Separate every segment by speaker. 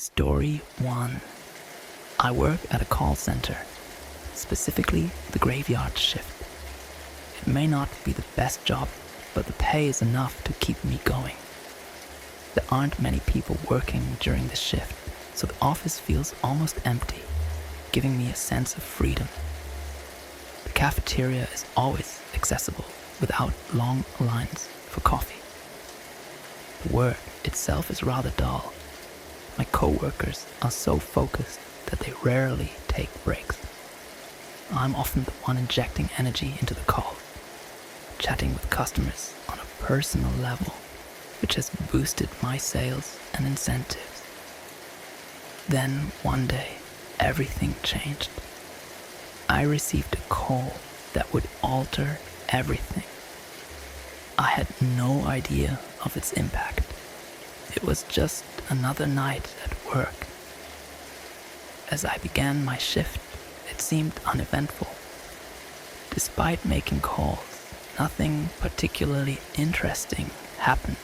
Speaker 1: Story 1. I work at a call center, specifically the graveyard shift. It may not be the best job, but the pay is enough to keep me going. There aren't many people working during the shift, so the office feels almost empty, giving me a sense of freedom. The cafeteria is always accessible without long lines for coffee. The work itself is rather dull. My co-workers are so focused that they rarely take breaks. I'm often the one injecting energy into the call, chatting with customers on a personal level, which has boosted my sales and incentives. Then one day, everything changed. I received a call that would alter everything. I had no idea of its impact. It was just another night at work. As I began my shift, it seemed uneventful. Despite making calls, nothing particularly interesting happened.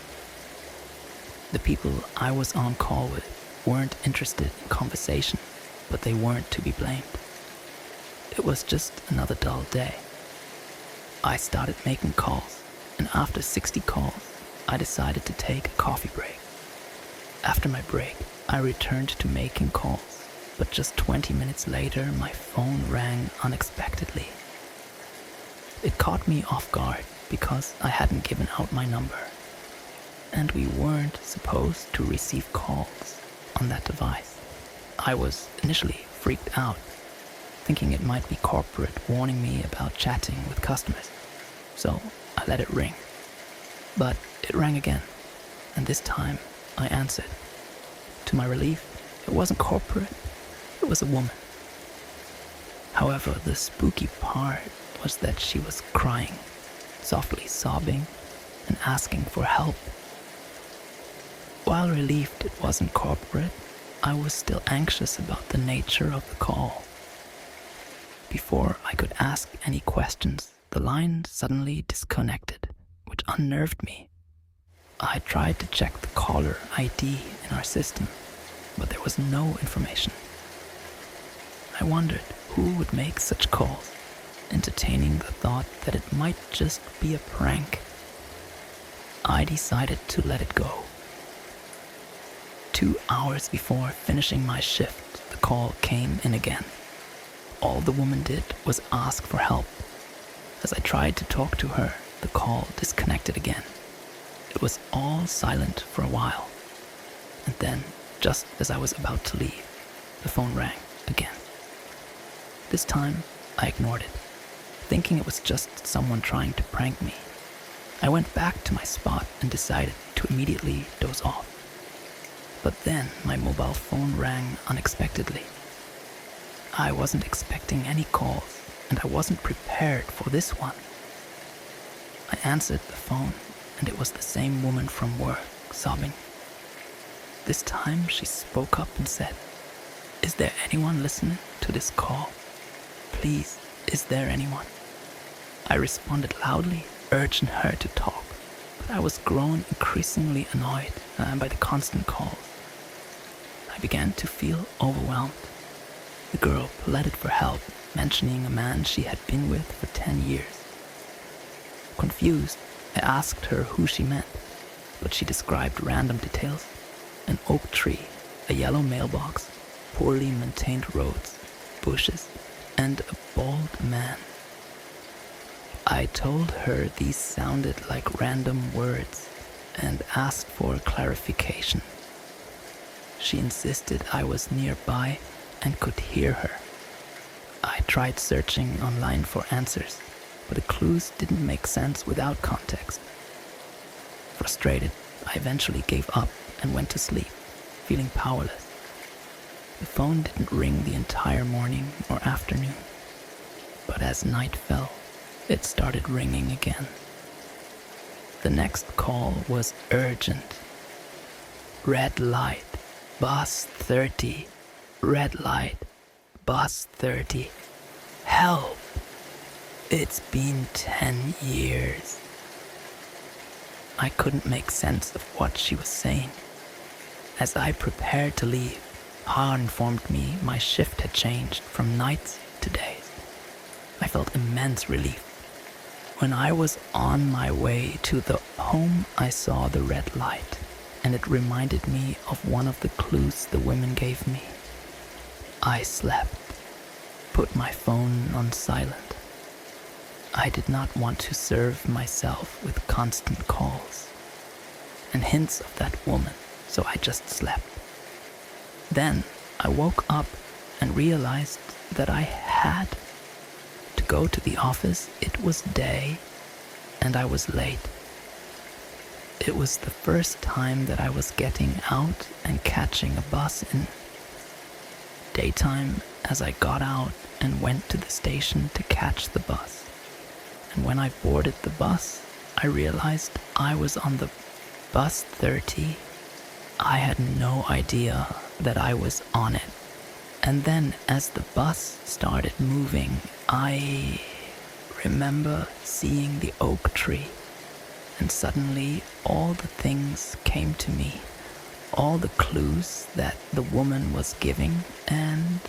Speaker 1: The people I was on call with weren't interested in conversation, but they weren't to be blamed. It was just another dull day. I started making calls, and after 60 calls, I decided to take a coffee break. After my break, I returned to making calls, but just 20 minutes later, my phone rang unexpectedly. It caught me off guard because I hadn't given out my number, and we weren't supposed to receive calls on that device. I was initially freaked out, thinking it might be corporate warning me about chatting with customers, so I let it ring. But it rang again, and this time I answered. To my relief, it wasn't corporate, it was a woman. However, the spooky part was that she was crying, softly sobbing, and asking for help. While relieved it wasn't corporate, I was still anxious about the nature of the call. Before I could ask any questions, the line suddenly disconnected, which unnerved me. I tried to check the caller ID in our system, but there was no information. I wondered who would make such calls, entertaining the thought that it might just be a prank. I decided to let it go. 2 hours before finishing my shift, the call came in again. All the woman did was ask for help. As I tried to talk to her, the call disconnected again. It was all silent for a while, and then, just as I was about to leave, the phone rang again. This time, I ignored it, thinking it was just someone trying to prank me. I went back to my spot and decided to immediately doze off. But then my mobile phone rang unexpectedly. I wasn't expecting any calls, and I wasn't prepared for this one. I answered the phone, and it was the same woman from work, sobbing. This time she spoke up and said, "Is there anyone listening to this call? Please, is there anyone?" I responded loudly, urging her to talk, but I was growing increasingly annoyed by the constant calls. I began to feel overwhelmed. The girl pleaded for help, mentioning a man she had been with for 10 years. Confused, I asked her who she meant, but she described random details: an oak tree, a yellow mailbox, poorly maintained roads, bushes, and a bald man. I told her these sounded like random words and asked for clarification. She insisted I was nearby and could hear her. I tried searching online for answers, but the clues didn't make sense without context. Frustrated, I eventually gave up and went to sleep, feeling powerless. The phone didn't ring the entire morning or afternoon, but as night fell, it started ringing again. The next call was urgent. "Red light, bus 30. Red light, bus 30. Help! It's been 10 years. I couldn't make sense of what she was saying. As I prepared to leave, car informed me my shift had changed from nights to days. I felt immense relief. When I was on my way to the home, I saw the red light, and it reminded me of one of the clues the women gave me. I slept, put my phone on silent. I did not want to serve myself with constant calls and hints of that woman, so I just slept. Then I woke up and realized that I had to go to the office. It was day, and I was late. It was the first time that I was getting out and catching a bus in daytime as I got out and went to the station to catch the bus. And when I boarded the bus, I realized I was on the bus 30. I had no idea that I was on it. And then as the bus started moving, I remember seeing the oak tree, and suddenly all the things came to me, all the clues that the woman was giving, and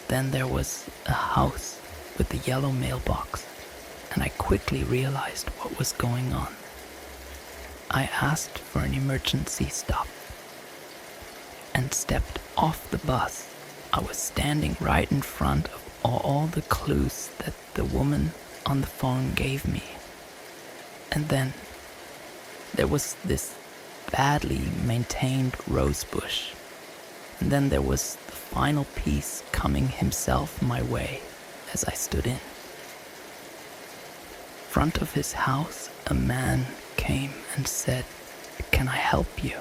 Speaker 1: then there was a house with the yellow mailbox, and I quickly realized what was going on. I asked for an emergency stop and stepped off the bus. I was standing right in front of all the clues that the woman on the phone gave me. And then there was this badly maintained rose bush. And then there was the final piece coming himself my way as I stood in. Front of his house, a man came and said, "Can I help you?"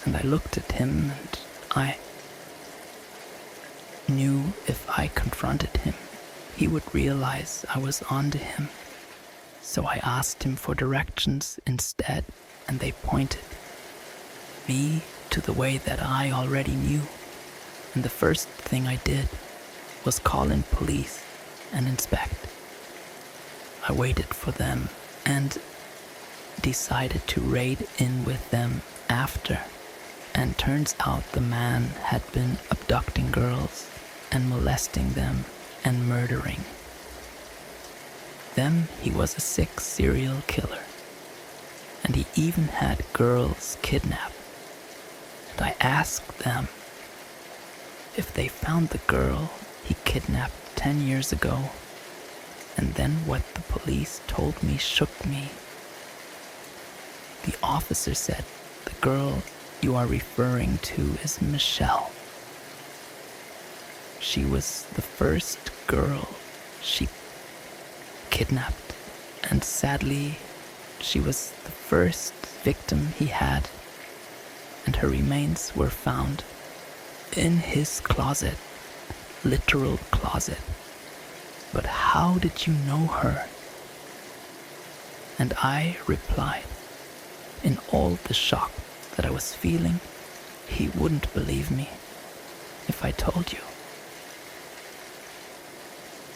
Speaker 1: And I looked at him, and I knew if I confronted him, he would realize I was onto him. So I asked him for directions instead, and they pointed me to the way that I already knew. And the first thing I did was call in police and inspect. I waited for them and decided to raid in with them after. And turns out the man had been abducting girls and molesting them and murdering them. He was a sick serial killer, and he even had girls kidnapped. And I asked them if they found the girl he kidnapped 10 years ago, and then what the police told me shook me. The officer said, "The girl you are referring to is Michelle. She was the first girl she kidnapped, and sadly, she was the first victim he had, and her remains were found in his closet, literal closet. But how did you know her?" And I replied, in all the shock that I was feeling, he wouldn't believe me if I told you.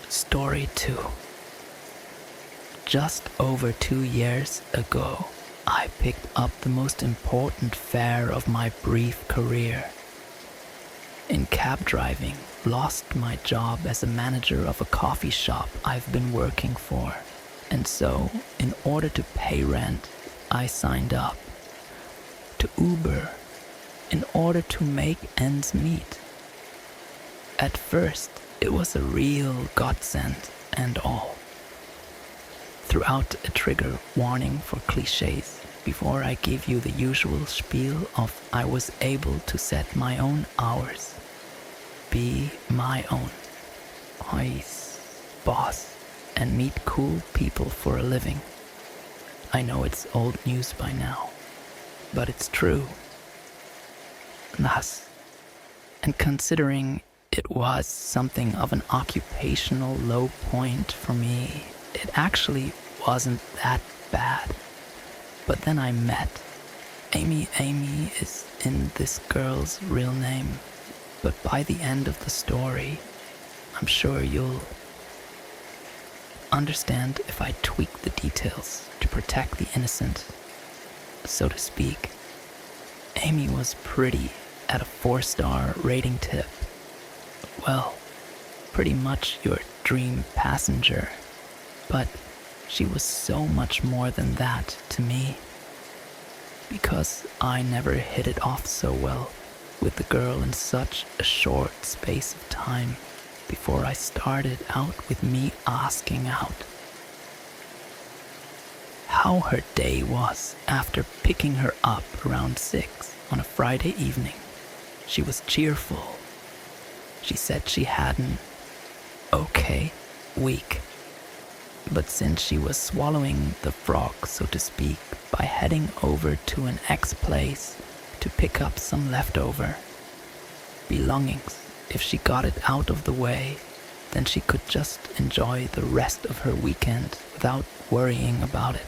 Speaker 1: Story 2. Just over 2 years ago, I picked up the most important fare of my brief career. In cab driving, lost my job as a manager of a coffee shop I've been working for, and so, in order to pay rent, I signed up to Uber in order to make ends meet. At first, it was a real godsend and all. Throughout a trigger warning for cliches, before I give you the usual spiel of I was able to set my own hours, be my own boss, and meet cool people for a living. I know it's old news by now, but it's true. Thus, and considering it was something of an occupational low point for me, it actually wasn't that bad. But then I met Amy. Amy is in this girl's real name, but by the end of the story, I'm sure you'll understand if I tweak the details to protect the innocent, so to speak. Amy was pretty at a 4-star rating tip. Well, pretty much your dream passenger. But she was so much more than that to me. Because I never hit it off so well with the girl in such a short space of time before I started out with me asking out how her day was after picking her up around 6 on a Friday evening. She was cheerful. She said she had an okay week. But since she was swallowing the frog, so to speak, by heading over to an ex-place to pick up some leftover belongings, if she got it out of the way, then she could just enjoy the rest of her weekend without worrying about it.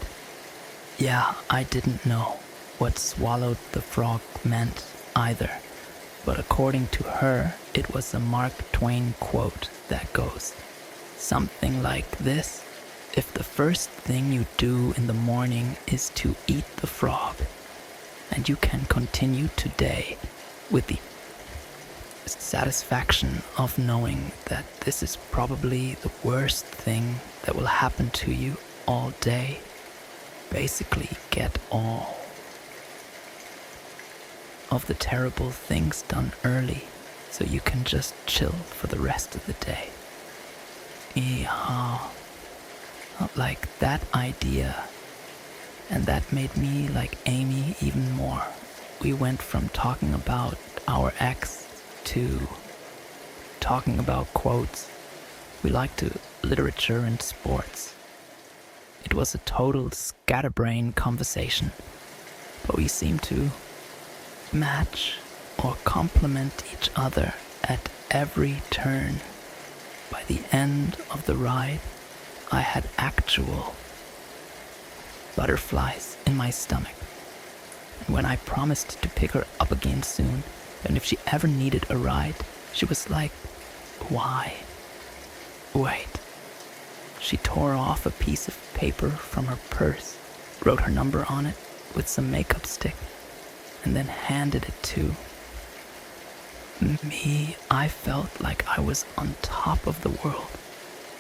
Speaker 1: Yeah, I didn't know what swallowed the frog meant either, but according to her, it was a Mark Twain quote that goes something like this: if the first thing you do in the morning is to eat the frog, and you can continue today with the satisfaction of knowing that this is probably the worst thing that will happen to you all day. Basically, get all of the terrible things done early so you can just chill for the rest of the day. Yeah, like that idea. And that made me like Amy even more. We went from talking about our ex to talking about quotes. We liked literature and sports. It was a total scatterbrain conversation, but we seemed to match or complement each other at every turn. By the end of the ride, I had actual butterflies in my stomach. And when I promised to pick her up again soon, and if she ever needed a ride, she was like, why? Wait. She tore off a piece of paper from her purse, wrote her number on it with some makeup stick, and then handed it to me. I felt like I was on top of the world.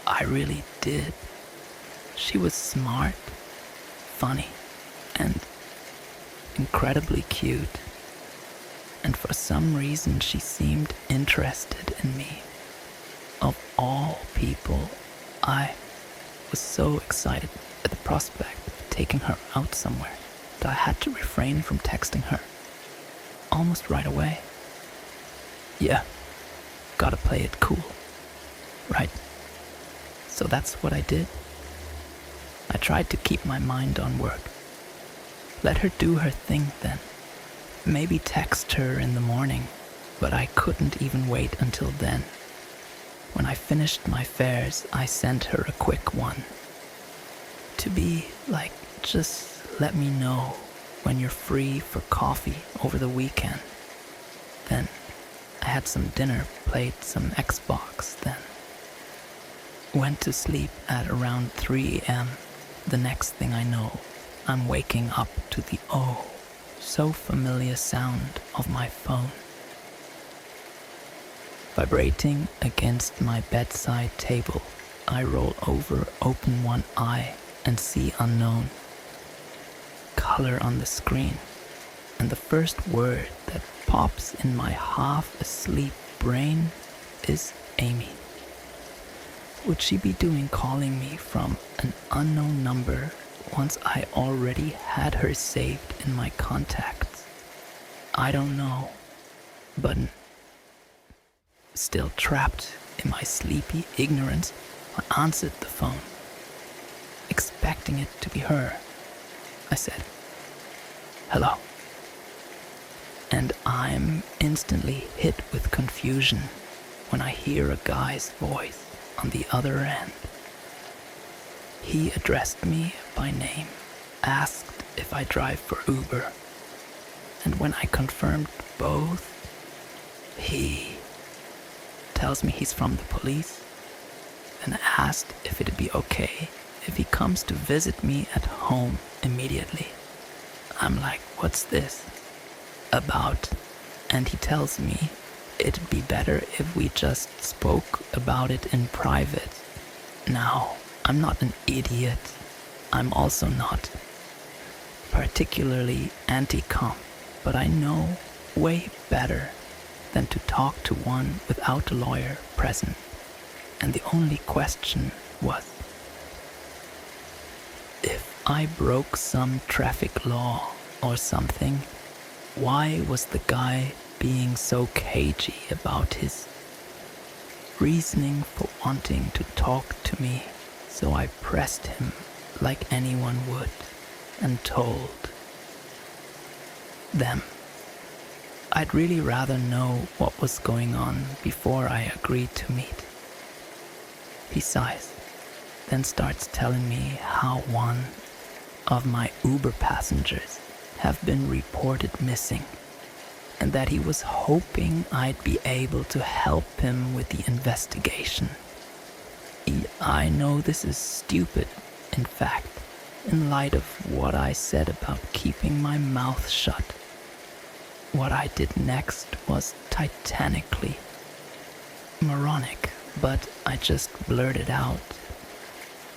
Speaker 1: I really did. She was smart, funny, and incredibly cute. And for some reason she seemed interested in me. Of all people, I was so excited at the prospect of taking her out somewhere that I had to refrain from texting her almost right away. Yeah, gotta play it cool, right? So that's what I did. I tried to keep my mind on work. Let her do her thing then. Maybe text her in the morning, but I couldn't even wait until then. When I finished my fares, I sent her a quick one. To be like, just let me know when you're free for coffee over the weekend. Then I had some dinner, played some Xbox then. Went to sleep at around 3 a.m. The next thing I know, I'm waking up to the so familiar sound of my phone. Vibrating against my bedside table, I roll over, open one eye, and see unknown. Color on the screen, and the first word that pops in my half-asleep brain is Amy. Would she be doing calling me from an unknown number once I already had her saved in my contacts? I don't know, but still trapped in my sleepy ignorance, I answered the phone, expecting it to be her. I said, "Hello." And I'm instantly hit with confusion when I hear a guy's voice on the other end. He addressed me by name, asked if I drive for Uber, and when I confirmed both, he tells me he's from the police, and asked if it'd be okay if he comes to visit me at home immediately. I'm like, what's this about? and he tells me it'd be better if we just spoke about it in private. Now, I'm not an idiot. I'm also not particularly anti-com, but I know way better than to talk to one without a lawyer present. And the only question was, if I broke some traffic law or something, why was the guy being so cagey about his reasoning for wanting to talk to me? So I pressed him like anyone would and told them I'd really rather know what was going on before I agreed to meet. He sighs, then starts telling me how one of my Uber passengers have been reported missing, and that he was hoping I'd be able to help him with the investigation. I know this is stupid, in fact, in light of what I said about keeping my mouth shut. What I did next was titanically moronic, but I just blurted out,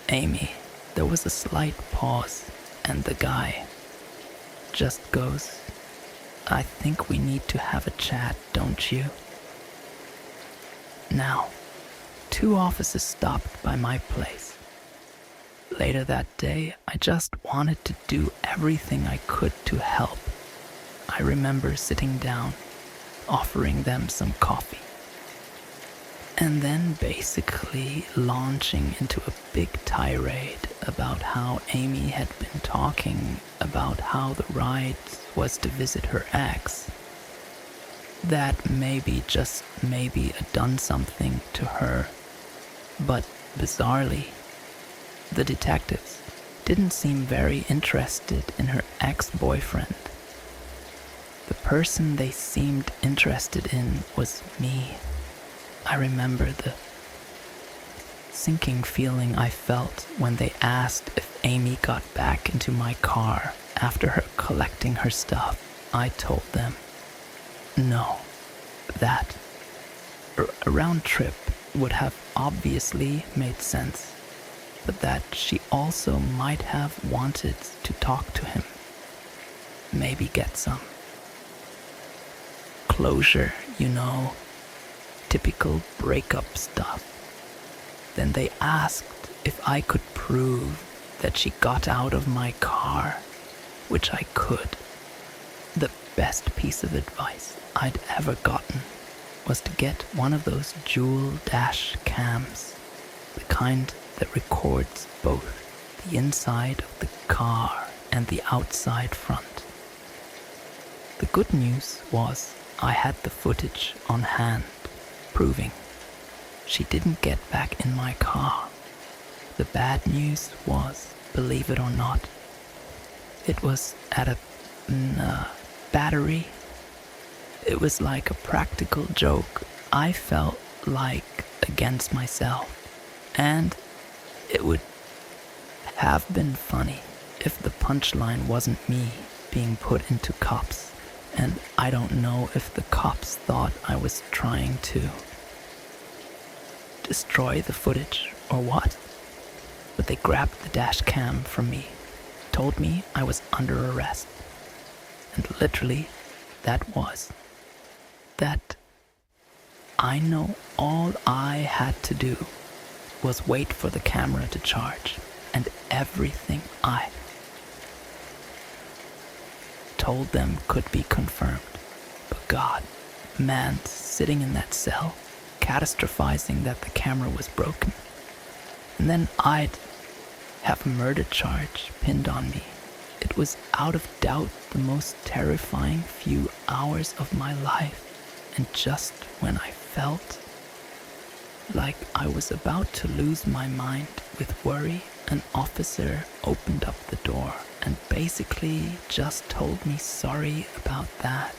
Speaker 1: "Amy." There was a slight pause, and the guy just goes, "I think we need to have a chat, don't you?" Now, 2 officers stopped by my place. Later that day, I just wanted to do everything I could to help. I remember sitting down, offering them some coffee, and then basically launching into a big tirade about how Amy had been talking about how the ride was to visit her ex. That maybe, just maybe, had done something to her. But bizarrely, the detectives didn't seem very interested in her ex-boyfriend. The person they seemed interested in was me. I remember the sinking feeling I felt when they asked if Amy got back into my car after her collecting her stuff. I told them no, that a round trip would have obviously made sense, but that she also might have wanted to talk to him, maybe get some closure, you know, typical breakup stuff. Then they asked if I could prove that she got out of my car, which I could. The best piece of advice I'd ever gotten was to get one of those dual dash cams, the kind that records both the inside of the car and the outside front. The good news was I had the footage on hand, proving she didn't get back in my car. The bad news was, believe it or not, it was at a battery. It was like a practical joke. I felt like against myself, and it would have been funny if the punchline wasn't me being put into cuffs, and I don't know if the cops thought I was trying to destroy the footage or what, but they grabbed the dash cam from me, told me I was under arrest, and literally that I know all I had to do was wait for the camera to charge, and everything I told them could be confirmed. But God, man, sitting in that cell, catastrophizing that the camera was broken, and then I'd have a murder charge pinned on me. It was out of doubt the most terrifying few hours of my life, and just when I felt like I was about to lose my mind with worry, an officer opened up the door and basically just told me sorry about that.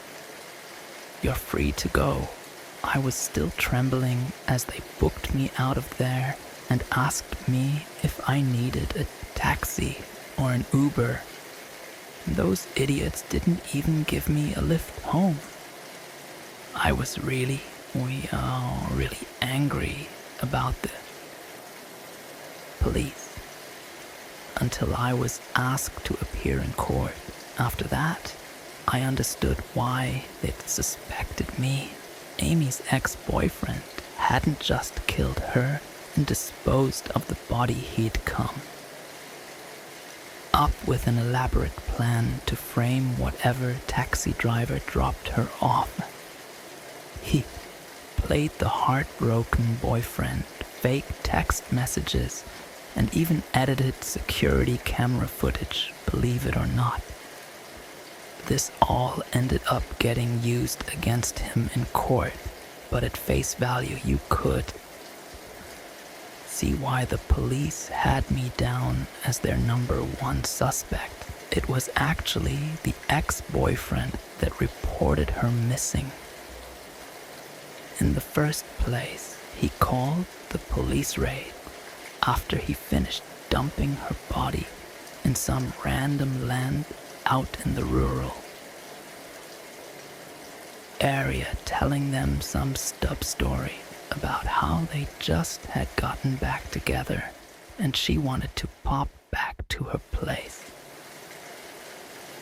Speaker 1: You're free to go. I was still trembling as they booked me out of there and asked me if I needed a taxi or an Uber. Those idiots didn't even give me a lift home. I was really angry about the police until I was asked to appear in court. After that, I understood why they'd suspected me. Amy's ex-boyfriend hadn't just killed her and disposed of the body he'd come up with an elaborate plan to frame whatever taxi driver dropped her off. He played the heartbroken boyfriend, fake text messages, and even edited security camera footage, believe it or not. This all ended up getting used against him in court, but at face value you could see why the police had me down as their number one suspect. It was actually the ex-boyfriend that reported her missing. In the first place, he called the police raid after he finished dumping her body in some random land out in the rural area, telling them some stub story about how they just had gotten back together and she wanted to pop back to her place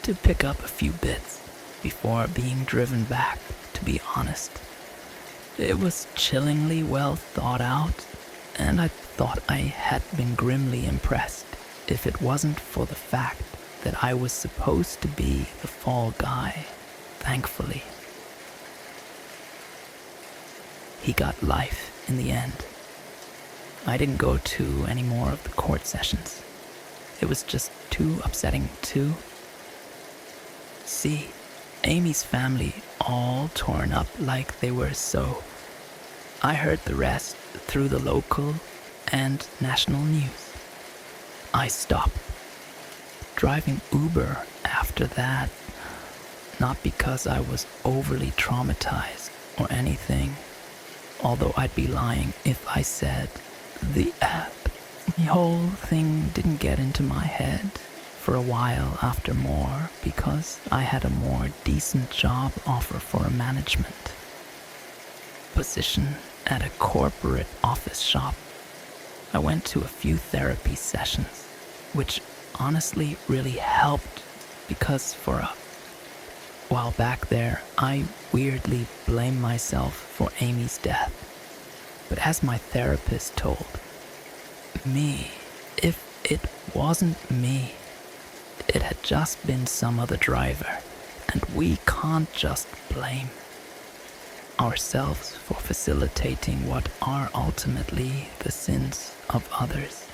Speaker 1: to pick up a few bits before being driven back. To be honest, it was chillingly well thought out, and I thought I had been grimly impressed if it wasn't for the fact that I was supposed to be the fall guy. Thankfully, he got life in the end. I didn't go to any more of the court sessions. It was just too upsetting to see Amy's family all torn up like they were. So I heard the rest through the local and national news. I stopped driving Uber after that, not because I was overly traumatized or anything, although I'd be lying if I said the whole thing didn't get into my head for a while after more, because I had a more decent job offer for a management position at a corporate office shop. I went to a few therapy sessions, which honestly really helped, because for a while back there, I weirdly blamed myself for Amy's death. But as my therapist told me, if it wasn't me, it had just been some other driver, and we can't just blame ourselves for facilitating what are ultimately the sins of others.